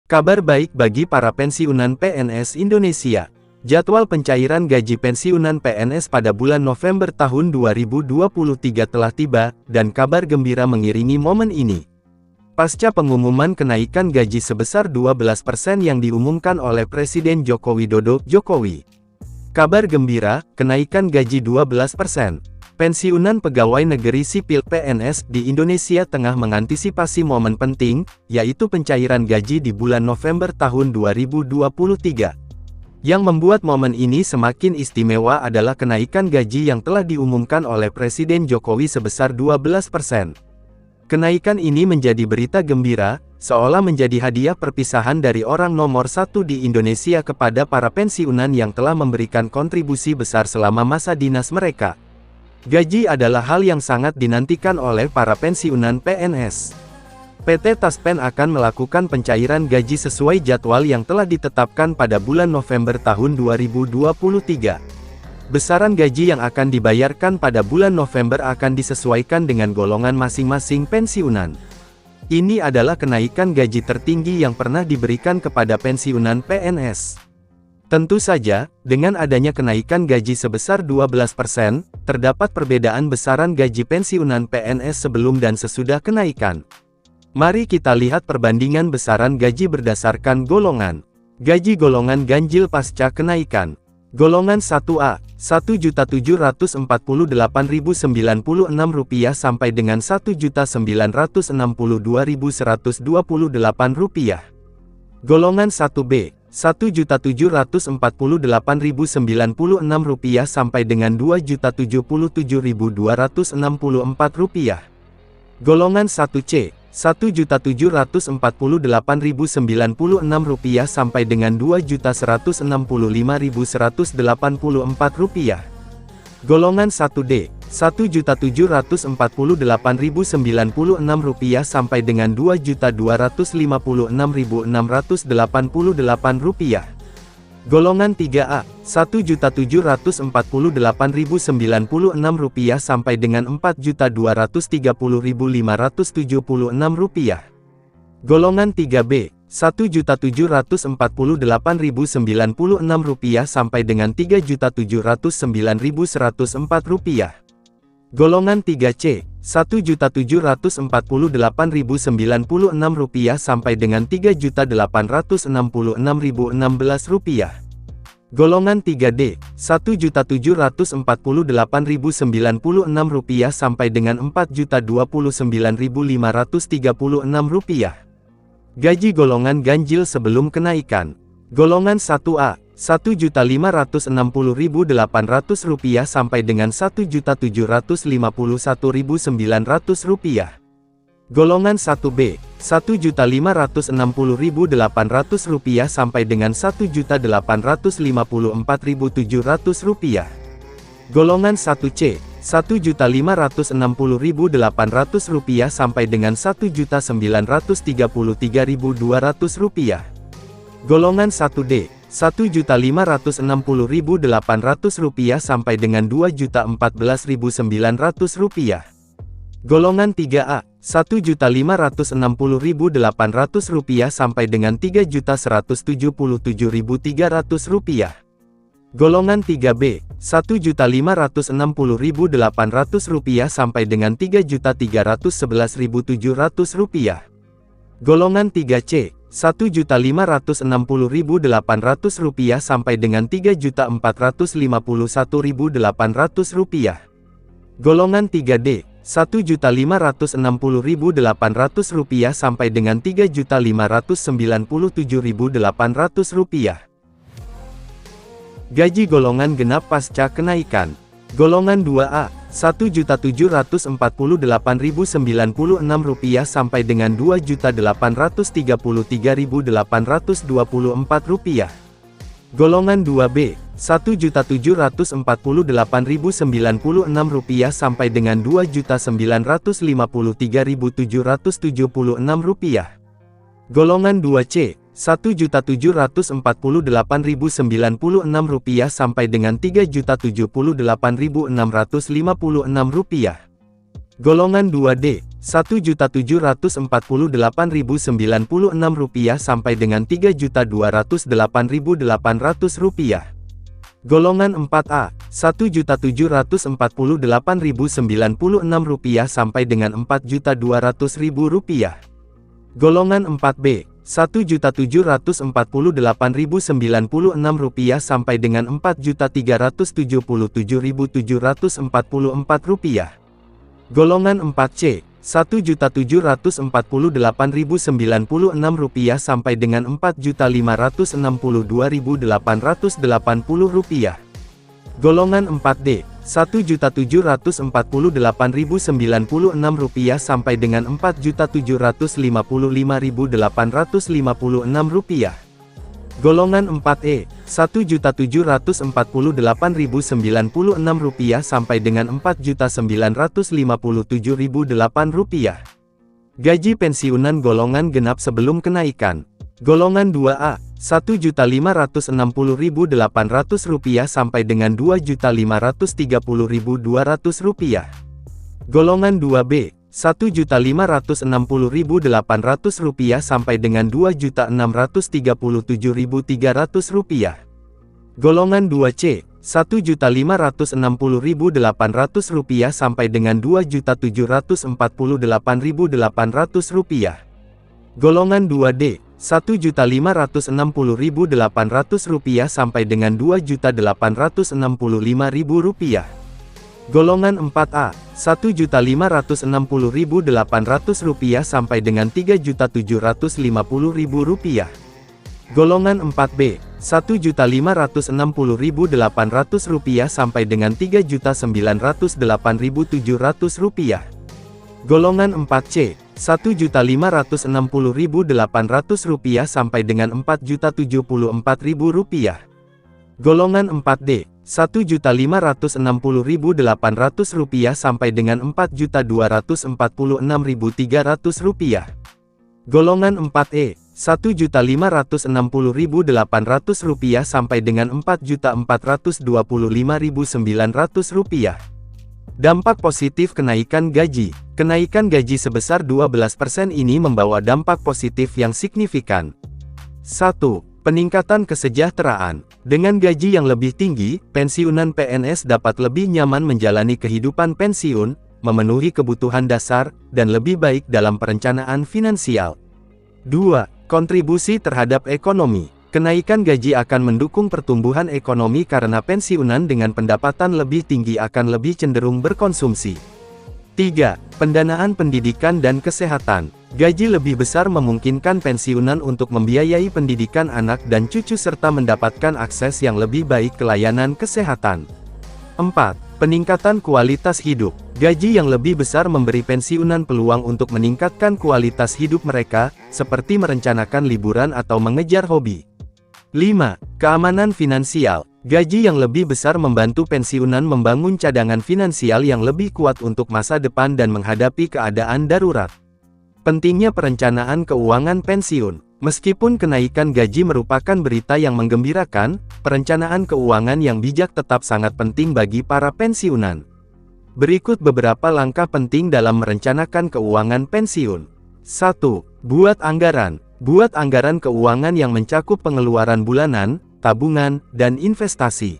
Kabar baik bagi para pensiunan PNS Indonesia. Jadwal pencairan gaji pensiunan PNS pada bulan November tahun 2023 telah tiba, dan kabar gembira mengiringi momen ini. Pasca pengumuman kenaikan gaji sebesar 12% yang diumumkan oleh Presiden Joko Widodo, Kabar gembira, kenaikan gaji 12%. Pensiunan pegawai negeri sipil PNS di Indonesia tengah mengantisipasi momen penting, yaitu pencairan gaji di bulan November tahun 2023. Yang membuat momen ini semakin istimewa adalah kenaikan gaji yang telah diumumkan oleh Presiden Jokowi sebesar 12%. Kenaikan ini menjadi berita gembira, seolah menjadi hadiah perpisahan dari orang nomor satu di Indonesia kepada para pensiunan yang telah memberikan kontribusi besar selama masa dinas mereka. Gaji adalah hal yang sangat dinantikan oleh para pensiunan PNS. PT Taspen akan melakukan pencairan gaji sesuai jadwal yang telah ditetapkan pada bulan November tahun 2023. Besaran gaji yang akan dibayarkan pada bulan November akan disesuaikan dengan golongan masing-masing pensiunan. Ini adalah kenaikan gaji tertinggi yang pernah diberikan kepada pensiunan PNS. Tentu saja, dengan adanya kenaikan gaji sebesar 12%, terdapat perbedaan besaran gaji pensiunan PNS sebelum dan sesudah kenaikan. Mari kita lihat perbandingan besaran gaji berdasarkan golongan. Gaji golongan ganjil pasca kenaikan. Golongan 1A, Rp1.748.096 sampai dengan Rp1.962.128. Golongan 1B, Rp1.748.096 sampai dengan Rp2.077.264. Golongan 1C, Rp1.748.096 sampai dengan Rp2.165.184. Golongan 1D, Rp1.748.096 sampai dengan Rp2.256.688. Golongan 3A, Rp1.748.096 sampai dengan Rp4.230.576. Golongan 3B, Rp1.748.096 sampai dengan Rp3.709.104. Golongan 3C, Rp1.748.096 sampai dengan Rp3.866.016. Golongan 3D, Rp1.748.096 sampai dengan Rp4.029.536. Gaji golongan ganjil sebelum kenaikan. Golongan 1A, Rp1.560.800 sampai dengan Rp1.751.900. Golongan 1B, Rp1.560.800 sampai dengan Rp1.854.700. Golongan 1C, Rp1.560.800 sampai dengan Rp1.933.200. Golongan 1D, Rp1.560.800 sampai dengan Rp2.014.900. Golongan 3A, Rp1.560.800 sampai dengan Rp3.177.300. Golongan 3B, Rp1.560.800 sampai dengan Rp3.311.700. Golongan 3C, Rp1.560.800 sampai dengan Rp3.451.800. Golongan 3D, Rp1.560.800 sampai dengan Rp3.597.800. Gaji golongan genap pasca kenaikan. Golongan 2A, Rp1.748.096 sampai dengan Rp2.833.824. Golongan 2B, Rp1.748.096 sampai dengan Rp2.953.776. Golongan 2C, Rp1.748.096 sampai dengan Rp3.078.656. Golongan 2D, Rp1.748.096 sampai dengan Rp3.208.800. Golongan 4A, Rp1.748.096 sampai dengan Rp4.200.000. Golongan 4B, Rp1.748.096 sampai dengan Rp4.377.744. Golongan 4C, Rp1.748.096 sampai dengan Rp4.562.880. Golongan 4D, Rp1.748.096 sampai dengan Rp4.755.856. Golongan 4E, Rp1.748.096 sampai dengan Rp4.957.008. Gaji pensiunan golongan genap sebelum kenaikan. Golongan 2A, Rp1.560.800 sampai dengan Rp2.530.200. Golongan 2B, Rp1.560.800 sampai dengan Rp2.637.300. Golongan 2C, Rp1.560.800 sampai dengan Rp2.748.800. Golongan 2D, Rp1.560.800 sampai dengan Rp2.865.000. Golongan 4A, Rp1.560.800 sampai dengan Rp3.750.000. Golongan 4B, Rp1.560.800 sampai dengan Rp3.908.700. Golongan 4C, Rp1.560.800 sampai dengan Rp4.074.000. Golongan 4D, Rp1.560.800 sampai dengan Rp4.246.300. Golongan 4E, Rp1.560.800 sampai dengan Rp4.425.900. Dampak positif kenaikan gaji. Kenaikan gaji sebesar 12% ini membawa dampak positif yang signifikan. 1. Peningkatan kesejahteraan. Dengan gaji yang lebih tinggi, pensiunan PNS dapat lebih nyaman menjalani kehidupan pensiun, memenuhi kebutuhan dasar, dan lebih baik dalam perencanaan finansial. 2. Kontribusi terhadap ekonomi. Kenaikan gaji akan mendukung pertumbuhan ekonomi karena pensiunan dengan pendapatan lebih tinggi akan lebih cenderung berkonsumsi. 3. Pendanaan pendidikan dan kesehatan. Gaji lebih besar memungkinkan pensiunan untuk membiayai pendidikan anak dan cucu serta mendapatkan akses yang lebih baik ke layanan kesehatan. 4. Peningkatan kualitas hidup. Gaji yang lebih besar memberi pensiunan peluang untuk meningkatkan kualitas hidup mereka, seperti merencanakan liburan atau mengejar hobi. 5. Keamanan finansial. Gaji yang lebih besar membantu pensiunan membangun cadangan finansial yang lebih kuat untuk masa depan dan menghadapi keadaan darurat. Pentingnya perencanaan keuangan pensiun. Meskipun kenaikan gaji merupakan berita yang menggembirakan, perencanaan keuangan yang bijak tetap sangat penting bagi para pensiunan. Berikut beberapa langkah penting dalam merencanakan keuangan pensiun. 1. Buat anggaran. Buat anggaran keuangan yang mencakup pengeluaran bulanan, tabungan, dan investasi.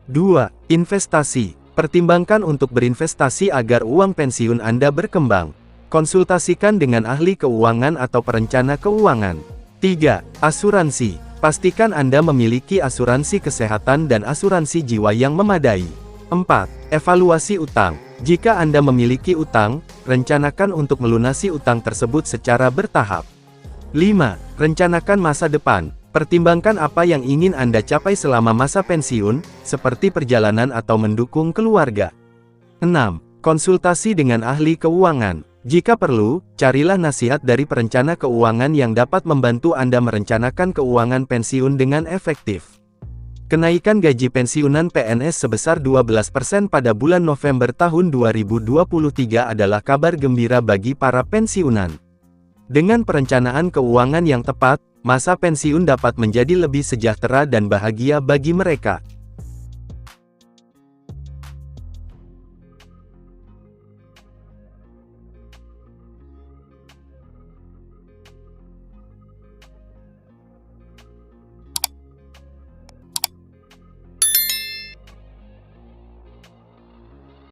2. Investasi. Pertimbangkan untuk berinvestasi agar uang pensiun Anda berkembang. Konsultasikan dengan ahli keuangan atau perencana keuangan. 3. Asuransi. Pastikan Anda memiliki asuransi kesehatan dan asuransi jiwa yang memadai. 4. Evaluasi utang. Jika Anda memiliki utang, rencanakan untuk melunasi utang tersebut secara bertahap. 5. Rencanakan masa depan. Pertimbangkan apa yang ingin Anda capai selama masa pensiun, seperti perjalanan atau mendukung keluarga. 6. Konsultasi dengan ahli keuangan. Jika perlu, carilah nasihat dari perencana keuangan yang dapat membantu Anda merencanakan keuangan pensiun dengan efektif. Kenaikan gaji pensiunan PNS sebesar 12% pada bulan November tahun 2023 adalah kabar gembira bagi para pensiunan. Dengan perencanaan keuangan yang tepat, masa pensiun dapat menjadi lebih sejahtera dan bahagia bagi mereka.